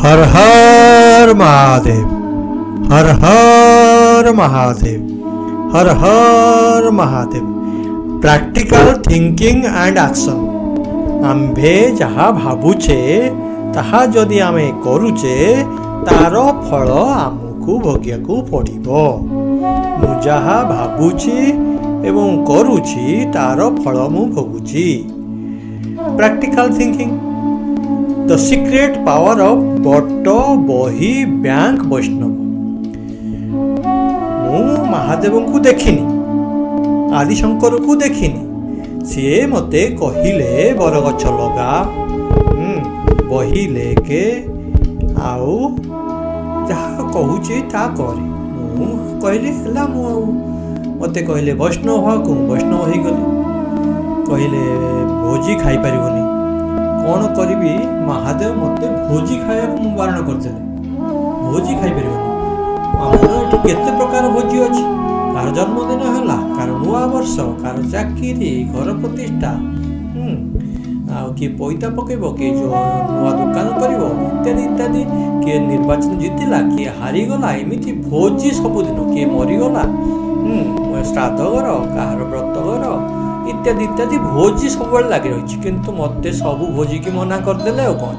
Her Har Mahadev, Har Har Mahadev, Har Har Mahadev. Practical thinking and action. आम्भे जहा भावुचे ताहा जदि आमे करूचे तार फल आमको भोगियाकू पड़िबो। मु जहा भावुची एवं करूची तार फल मु भोगुची। Practical thinking, the secret power of बट बही बैंक वैष्णव। मु महादेव को देखिनी, आदिशंकर को देखिनी, सी मते कहिले बरगछ लगा, बही लेके आउ जहा कहूचे ता करे। मु कहले हला, मु मते कहले वैष्णव हुआ को वैष्णव हो गली। कहले भोजी खाई पारिबनी, कौन करी? महादेव मते भोजी खाया को बारण करते। भोजी खाई पारिबनी। आमर केते प्रकार भोजी अछि। कार जन्मदिन है, कार नुआ वर्ष, कार चाकरी, घर प्रतिष्ठा, किए पैता पकेब, किए जो नुआ दुकान कर इत्यादि इत्यादि, किए निर्वाचन जीतला, किए हारीगला, एमती भोजी सबुदिन, किए मरीगला, श्राद्ध घर, कहार व्रतघर इत्यादि इत्यादि भोजी सब लगी रही। किंतु मते सबू भोजी की मना करदे कौन।